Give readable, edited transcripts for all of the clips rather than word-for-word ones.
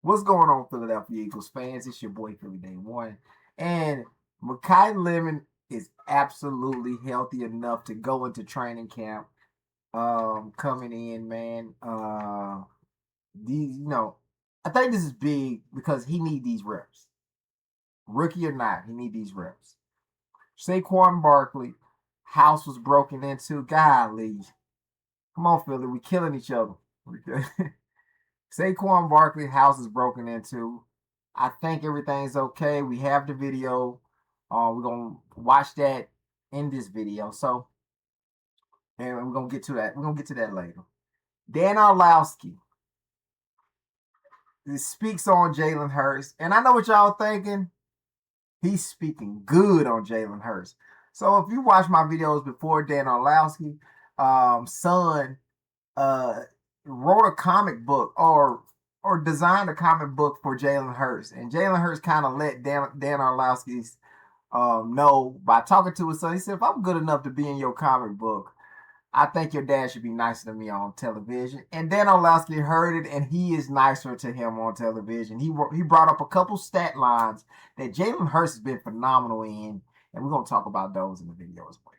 What's going on, Philadelphia Eagles fans? It's your boy Philly Day One, and Makai Lemon is absolutely healthy enough to go into training camp. Coming in, man. These, I think this is big because he need these reps, rookie or not. He need these reps. Saquon Barkley, house was broken into. Golly, come on, Philly, we killing each other. Saquon Barkley house is broken into. I think everything's okay. We have the video. We're gonna watch that in this video. So, and we're gonna get to that. We're gonna get to that later. Dan Orlowski speaks on Jalen Hurts, and I know what y'all thinking. He's speaking good on Jalen Hurts. So if you watch my videos before, Dan Orlowski, son, uh, wrote a comic book or designed a comic book for Jalen Hurts, and Jalen Hurts kind of let Dan Orlowski's know by talking to his son. He said, "If I'm good enough to be in your comic book, I think your dad should be nicer to me on television." And Dan Orlowski heard it, and he is nicer to him on television. He brought up a couple stat lines that Jalen Hurts has been phenomenal in, and we're gonna talk about those in the video as well.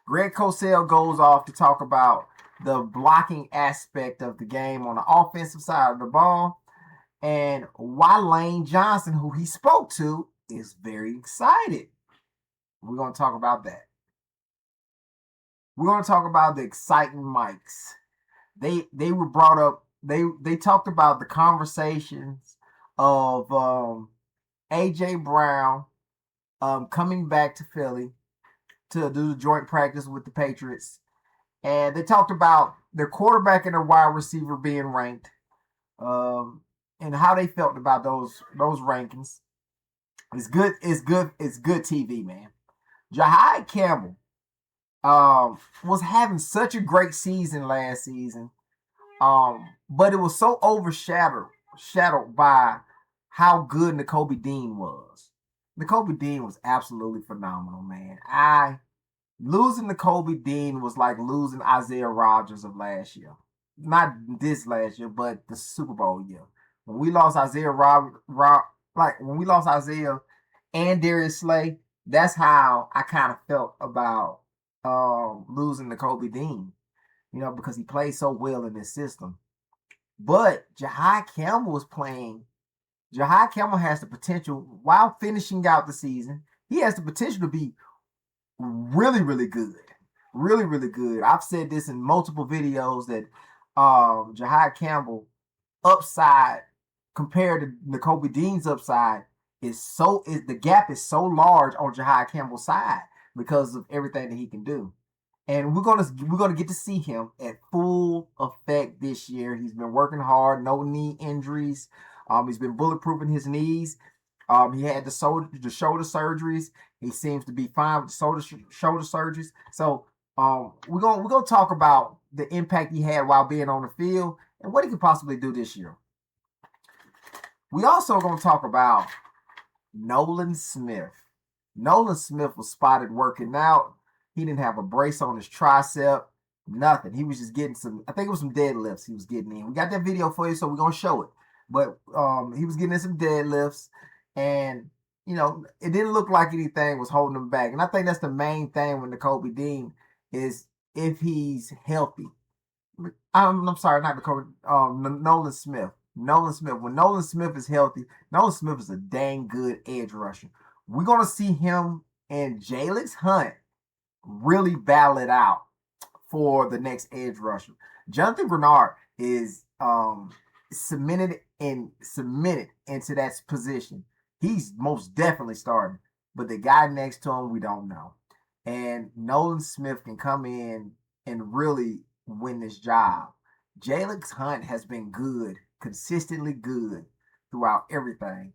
Greg Cosell goes off to talk about the blocking aspect of the game on the offensive side of the ball, and why Lane Johnson, who he spoke to, is very excited. We're going to talk about that. We're going to talk about the exciting mics. They were brought up. They talked about the conversations of AJ Brown coming back to Philly to do the joint practice with the Patriots. And they talked about their quarterback and their wide receiver being ranked, and how they felt about those rankings. It's good. It's good. It's good TV, man. Jahai Campbell was having such a great season last season, but it was so overshadowed by how good Nakobe Dean was. Nakobe Dean was absolutely phenomenal, man. Losing to Kobe Dean was like losing Isaiah Rodgers of last year. Not this last year, but the Super Bowl year. When we lost when we lost Isaiah and Darius Slay, that's how I kind of felt about losing to Kobe Dean. Because he played so well in this system. But Jahai Campbell was playing. Jahai Campbell has the potential, while finishing out the season, he has the potential to be really, really good. Really, really good. I've said this in multiple videos that Jahai Campbell upside compared to Nakobe Dean's upside the gap is so large on Jahai Campbell's side because of everything that he can do. And we're gonna get to see him at full effect this year. He's been working hard, no knee injuries. He's been bulletproofing his knees. He had the shoulder surgeries. He seems to be fine with the shoulder surgeries. So we're gonna talk about the impact he had while being on the field and what he could possibly do this year. We also gonna talk about Nolan Smith. Nolan Smith was spotted working out. He didn't have a brace on his tricep, nothing. He was just getting I think it was some deadlifts he was getting in. We got that video for you, so we're gonna show it. But he was getting in some deadlifts, and it didn't look like anything was holding him back. And I think that's the main thing with Nakobe Dean is if he's healthy. I'm sorry, not Nakobe. Nolan Smith. Nolan Smith. When Nolan Smith is healthy, Nolan Smith is a dang good edge rusher. We're gonna see him and Jalen Hunt really battle it out for the next edge rusher. Jonathan Bernard is cemented into that position. He's most definitely starting, but the guy next to him, we don't know. And Nolan Smith can come in and really win this job. Jalen Hunt has been good, consistently good throughout everything.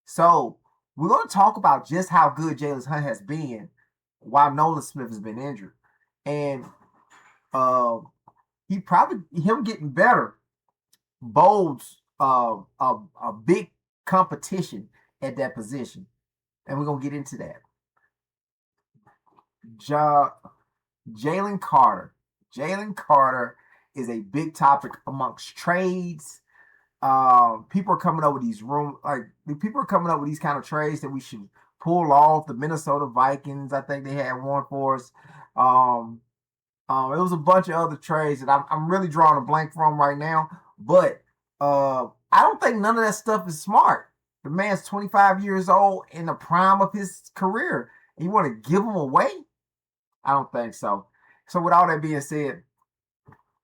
So we're going to talk about just how good Jalen Hunt has been while Nolan Smith has been injured. And him getting better bodes a big competition at that position. And we're going to get into that. Jalen Carter. Jalen Carter is a big topic amongst trades, people are coming up with people are coming up with these kind of trades that we should pull off. The Minnesota Vikings, I think they had one for us. Um, it was a bunch of other trades that I'm really drawing a blank from right now. But I don't think none of that stuff is smart. The man's 25 years old in the prime of his career. And you want to give him away? I don't think so. So with all that being said,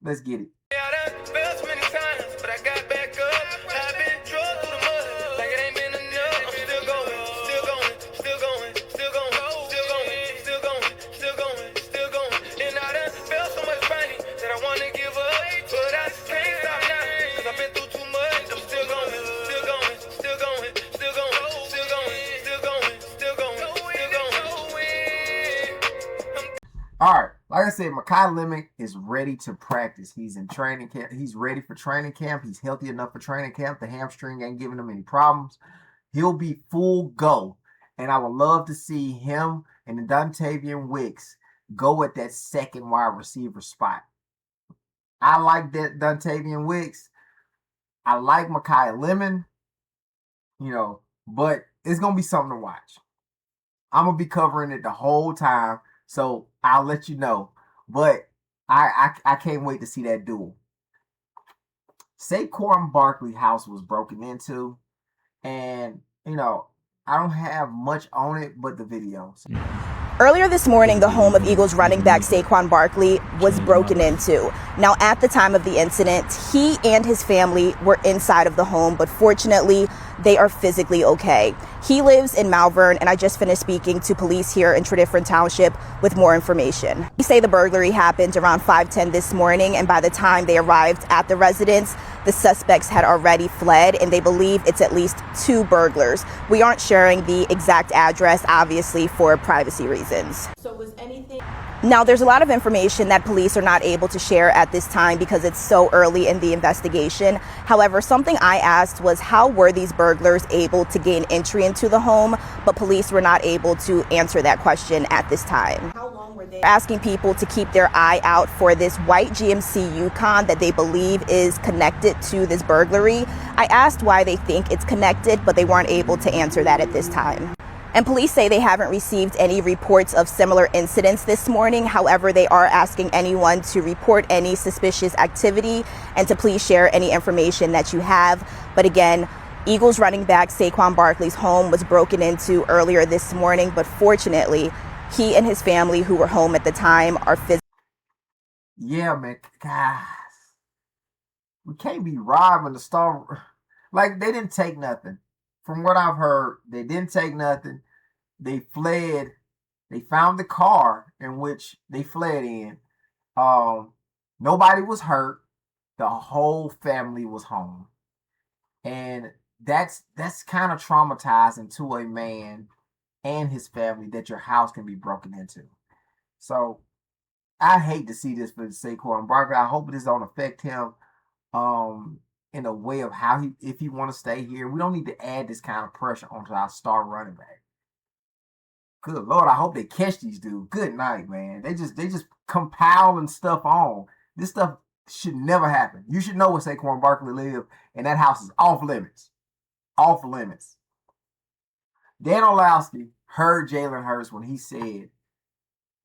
let's get it. All right, like I said, Mekhi Lemon is ready to practice. He's in training camp. He's ready for training camp. He's healthy enough for training camp. The hamstring ain't giving him any problems. He'll be full go. And I would love to see him and the Dontavian Wicks go at that second wide receiver spot. I like that Dontavian Wicks. I like Mekhi Lemon, but it's going to be something to watch. I'm going to be covering it the whole time. So I'll let you know. But I can't wait to see that duel. Saquon Barkley house was broken into. And, I don't have much on it but the videos. Earlier this morning, the home of Eagles running back Saquon Barkley was broken into. Now, at the time of the incident, he and his family were inside of the home, but fortunately, they are physically okay. He lives in Malvern, and I just finished speaking to police here in Tredyffrin Township with more information. They say the burglary happened around 5:10 this morning, and by the time they arrived at the residence, the suspects had already fled, and they believe it's at least 2 burglars. We aren't sharing the exact address, obviously, for privacy reasons. So was anything... Now, there's a lot of information that police are not able to share at this time because it's so early in the investigation. However, something I asked was how were these burglars able to gain entry into the home, but police were not able to answer that question at this time. How long were they asking people to keep their eye out for this white GMC Yukon that they believe is connected to this burglary? I asked why they think it's connected, but they weren't able to answer that at this time. And police say they haven't received any reports of similar incidents this morning. However, they are asking anyone to report any suspicious activity and to please share any information that you have. But again, Eagles running back Saquon Barkley's home was broken into earlier this morning, but fortunately, he and his family who were home at the time are physically... Yeah, man, guys, we can't be robbing the star. Like, they didn't take nothing. From what I've heard, they didn't take nothing. They fled. They found the car in which they fled in. Nobody was hurt. The whole family was home. And that's kind of traumatizing to a man and his family that your house can be broken into. So I hate to see this for Saquon Barkley. I hope this don't affect him in a way of how if he want to stay here. We don't need to add this kind of pressure onto our star running back. Good Lord, I hope they catch these dudes. Good night, man. They just compiling stuff on. This stuff should never happen. You should know where Saquon Barkley live, and that house is off limits. Off limits. Dan Orlowski heard Jalen Hurts when he said,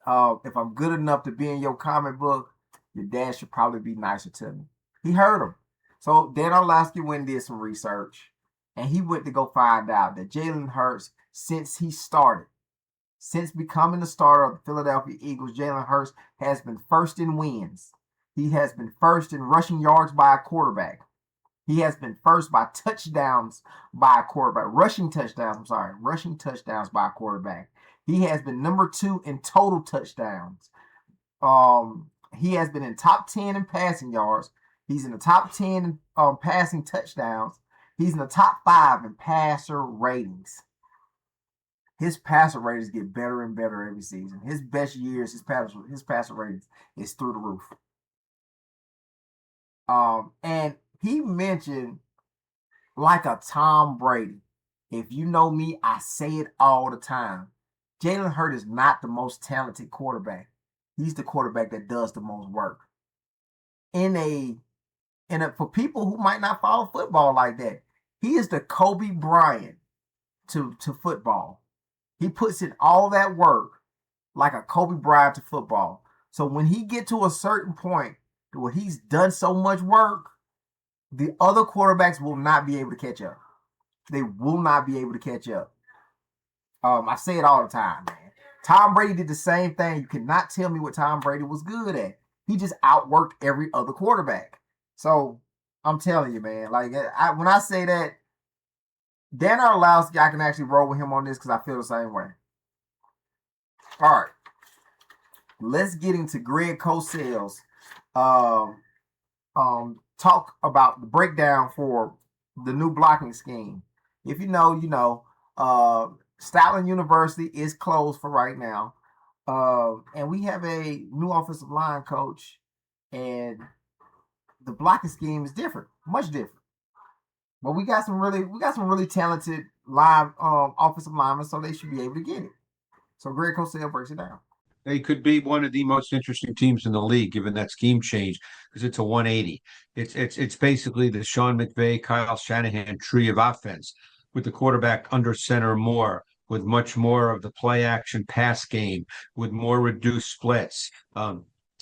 if I'm good enough to be in your comic book, your dad should probably be nicer to me. He heard him. So Dan Orlowski went and did some research, and he went to go find out that Jalen Hurts, since becoming the starter of the Philadelphia Eagles, Jalen Hurts has been first in wins. He has been first in rushing yards by a quarterback. He has been first by touchdowns by a quarterback. Rushing touchdowns by a quarterback. He has been number 2 in total touchdowns. He has been in top 10 in passing yards. He's in the top 10 in passing touchdowns. He's in the top 5 in passer ratings. His passer ratings get better and better every season. His best years, his passer ratings is through the roof. And he mentioned, like a Tom Brady, if you know me, I say it all the time. Jalen Hurts is not the most talented quarterback. He's the quarterback that does the most work. In a And for people who might not follow football like that, he is the Kobe Bryant to football. He puts in all that work like a Kobe Bryant to football. So when he get to a certain point where he's done so much work, the other quarterbacks will not be able to catch up. They will not be able to catch up. I say it all the time, man. Tom Brady did the same thing. You cannot tell me what Tom Brady was good at. He just outworked every other quarterback. So I'm telling you, man, like when I say that, Dan Orlowski, I can actually roll with him on this because I feel the same way. All right. Let's get into Greg Cosell's talk about the breakdown for the new blocking scheme. If you know, you know. Stoutland University is closed for right now. And we have a new offensive line coach, and the blocking scheme is different, much different. But we got some really talented live offensive linemen, so they should be able to get it. So Greg Cosell breaks it down. They could be one of the most interesting teams in the league, given that scheme change, because it's a 180. It's basically the Sean McVay, Kyle Shanahan tree of offense, with the quarterback under center more, with much more of the play action pass game, with more reduced splits.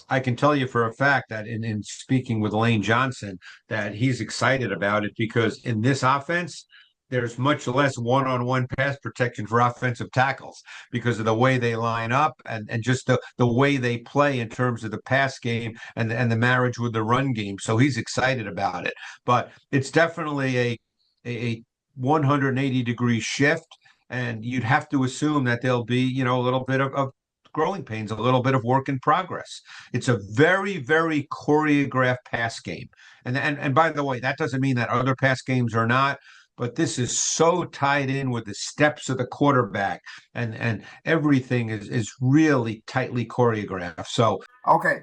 I can tell you for a fact that in speaking with Lane Johnson, that he's excited about it because in this offense, there's much less one-on-one pass protection for offensive tackles because of the way they line up and just the way they play in terms of the pass game and the marriage with the run game. So he's excited about it. But it's definitely a 180-degree shift, and you'd have to assume that there'll be, a little bit of growing pains, a little bit of work in progress. It's a very, very choreographed pass game. And by the way, that doesn't mean that other pass games are not, but this is so tied in with the steps of the quarterback, and everything is really tightly choreographed. So, okay,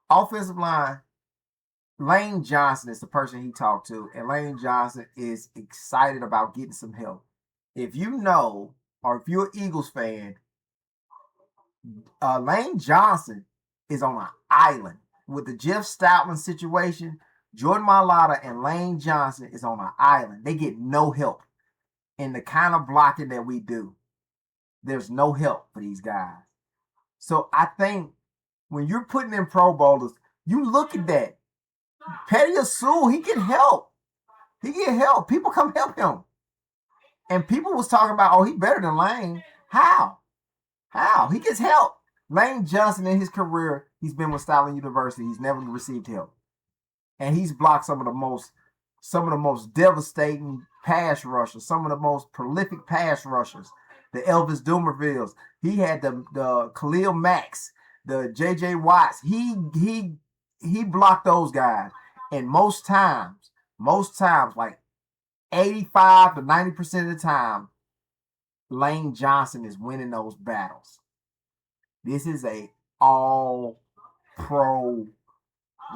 offensive line. Lane Johnson is the person he talked to, and Lane Johnson is excited about getting some help. If you know, or if you're an Eagles fan, Lane Johnson is on an island with the Jeff Stoutland situation. Jordan Mailata and Lane Johnson is on an island. They get no help in the kind of blocking that we do. There's no help for these guys. So I think when you're putting in Pro Bowlers, you look at that. Petty Sewell, he can help. He can help. People come help him. And people was talking about, oh, he better than Lane. How? He gets help. Lane Johnson in his career, he's been with Stoutland University. He's never received help. And he's blocked some of the most devastating pass rushers, some of the most prolific pass rushers, the Elvis Dumervilles. He had the Khalil Macks, the J.J. Watts. He blocked those guys. And most times, like 85 to 90% of the time, Lane Johnson is winning those battles. This is a all-pro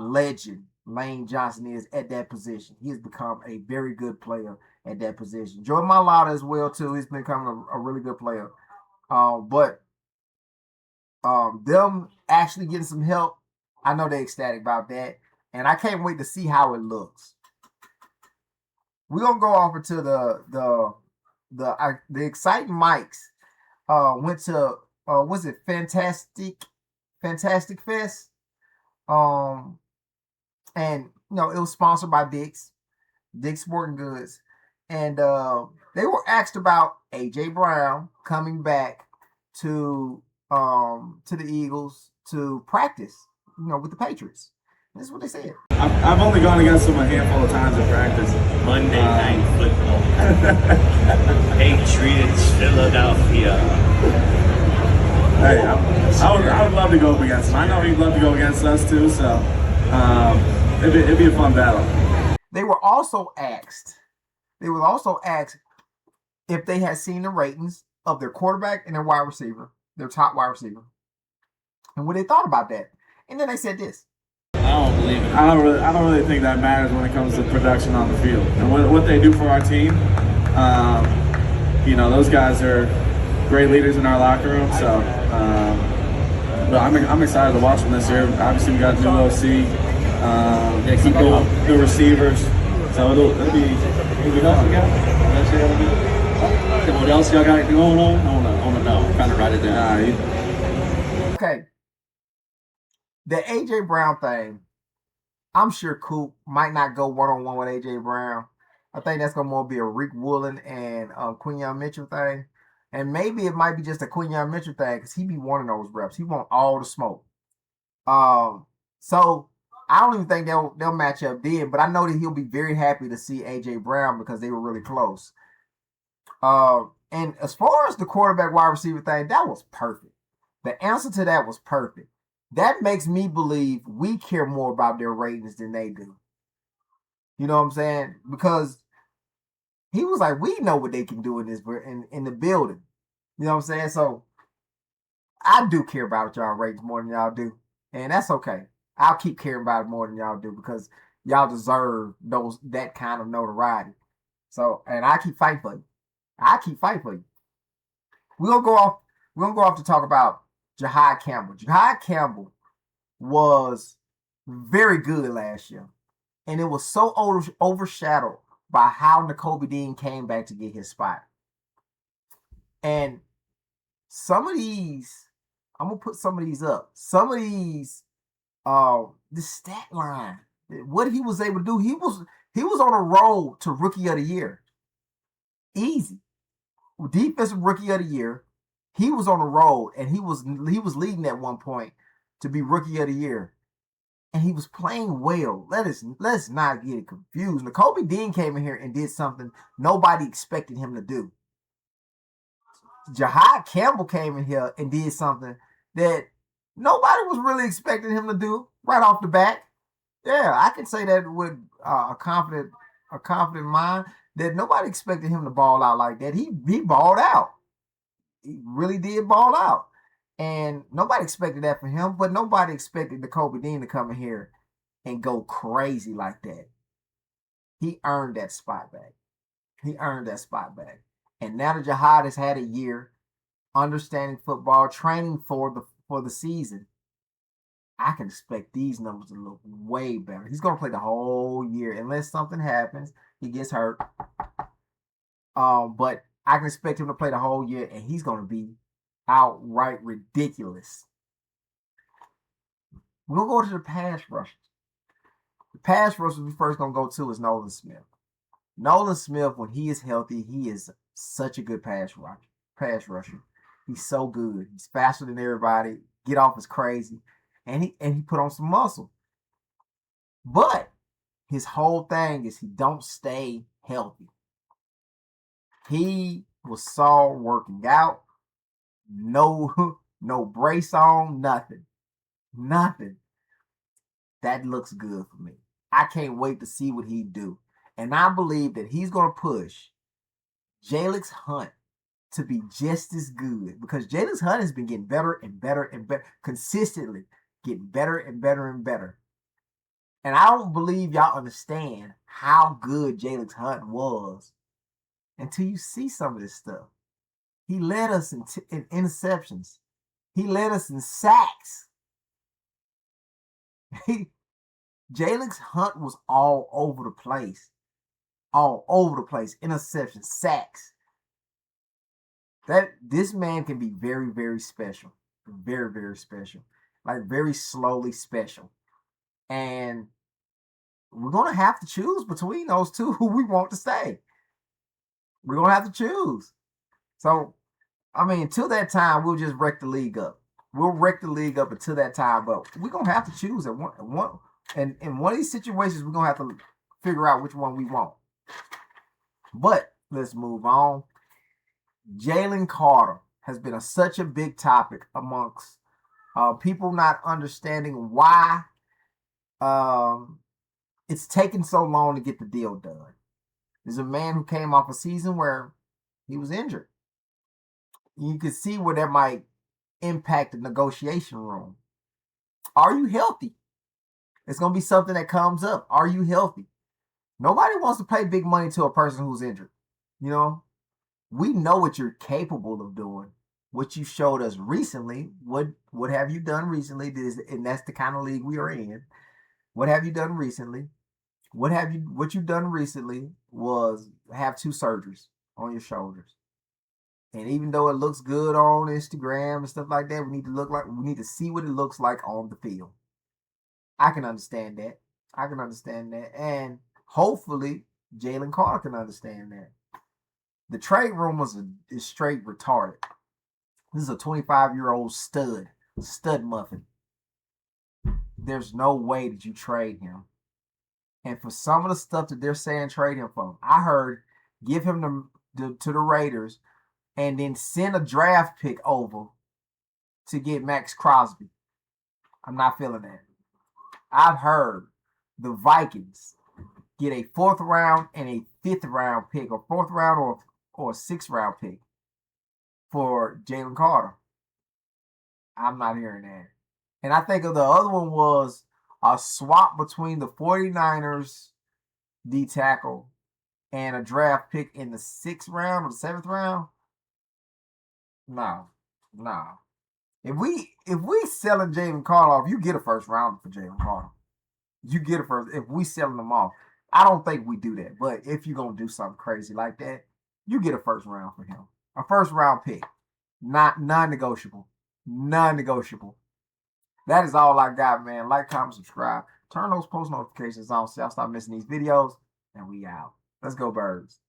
legend. Lane Johnson is at that position. He has become a very good player at that position. Jordan Mailata as well, too. He's become a really good player. But them actually getting some help, I know they're ecstatic about that. And I can't wait to see how it looks. We're going to go off into the exciting mics. Went to, was it Fantastic Fest? And, it was sponsored by Dick's Sporting Goods. And they were asked about A.J. Brown coming back to the Eagles to practice, with the Patriots. That's what they said. I've only gone against them a handful of times in practice. Monday Night Football. Patriots, Philadelphia. Hey, I would love to go up against him. I know he'd love to go against us too, so it'd be a fun battle. They were also asked if they had seen the ratings of their quarterback and their wide receiver, their top wide receiver, and what they thought about that. And then they said this. I don't believe it. I don't really think that matters when it comes to production on the field and what they do for our team. Those guys are great leaders in our locker room. So, but I'm excited to watch them this year. Obviously, we got a new OC. Some good receivers. So it'll be helpful, what else y'all got going on? I want to know. I'm trying to write it down. Okay. The AJ Brown thing, I'm sure Coop might not go one-on-one with AJ Brown. I think that's going to more be a Rick Woolen and Quinyon Mitchell thing. And maybe it might be just a Quinyon Mitchell thing because he be wanting those reps. He want all the smoke. So I don't even think they'll match up then, but I know that he'll be very happy to see AJ Brown because they were really close. And as far as the quarterback wide receiver thing, that was perfect. The answer to that was perfect. That makes me believe we care more about their ratings than they do. You know what I'm saying? Because he was like, we know what they can do in the building. You know what I'm saying? So I do care about y'all ratings more than y'all do. And that's okay. I'll keep caring about it more than y'all do because y'all deserve that kind of notoriety. So, and I keep fighting for you. We're gonna go off to talk about Jahad Campbell. Jahad Campbell was very good last year. And it was so overshadowed by how Nakobe Dean came back to get his spot. And some of these, I'm gonna put some of these up. Some of these, the stat line, what he was able to do, he was on a road to Rookie of the Year. Easy. Defensive Rookie of the Year. He was on the road and he was leading at one point to be Rookie of the Year. And he was playing well. Let's not get it confused. Nakobe Dean came in here and did something nobody expected him to do. Jahad Campbell came in here and did something that nobody was really expecting him to do right off the bat. Yeah, I can say that with a confident mind that nobody expected him to ball out like that. He balled out. He really did ball out. And nobody expected that from him, but nobody expected Nakobe Dean to come in here and go crazy like that. He earned that spot back. And now that Jahad has had a year understanding football, training for the season, I can expect these numbers to look way better. He's going to play the whole year unless something happens. He gets hurt. But I can expect him to play the whole year, and he's going to be outright ridiculous. We'll go to the pass rushers. The pass rushers we first going to go to is Nolan Smith. Nolan Smith, when he is healthy, he is such a good pass rusher. He's so good. He's faster than everybody. Get off is crazy. And he put on some muscle. But his whole thing is he don't stay healthy. He was saw working out. No brace on, nothing. That looks good for me. I can't wait to see what he do. And I believe that he's going to push Jalix Hunt to be just as good because Jalix Hunt has been getting better and better and better, consistently getting better and better and better. And I don't believe y'all understand how good Jalix Hunt was until you see some of this stuff. He led us in interceptions. He led us in sacks. Jalix Hunt was all over the place. Interceptions, sacks. This man can be very, very special. Very, very special. Like very slowly special. And we're going to have to choose between those two who we want to stay. We're going to have to choose. So, I mean, until that time, we'll just wreck the league up. We'll wreck the league up until that time, but we're going to have to choose at one. And in one of these situations, we're going to have to figure out which one we want. But let's move on. Jalen Carter has been such a big topic amongst people not understanding why it's taken so long to get the deal done. There's a man who came off a season where he was injured. You can see where that might impact the negotiation room. Are you healthy? It's going to be something that comes up. Are you healthy? Nobody wants to pay big money to a person who's injured. You know, we know what you're capable of doing. What you showed us recently. What have you done recently? And that's the kind of league we are in. What have you done recently? What you've done recently was have 2 surgeries on your shoulders. And even though it looks good on Instagram and stuff like that, we need to see what it looks like on the field. I can understand that. And hopefully Jalen Carter can understand that. The trade rumors is straight retarded. This is a 25-year-old stud muffin. There's no way that you trade him. And for some of the stuff that they're saying trade him for, I heard give him to the Raiders and then send a draft pick over to get Max Crosby. I'm not feeling that. I've heard the Vikings get a 4th round and a 5th round pick, or 4th round or a 6th round pick for Jalen Carter. I'm not hearing that. And I think of the other one was a swap between the 49ers D tackle and a draft pick in the 6th round or the 7th round. No. If we selling Jalen Carter off, you get a 1st rounder for Jalen Carter. You get a first. If we selling them off, I don't think we do that. But if you're gonna do something crazy like that, you get a 1st round for him. A 1st round pick. Non-negotiable. Non-negotiable. That is all I got, man. Like, comment, subscribe. Turn those post notifications on so y'all stop missing these videos. And we out. Let's go, Birds.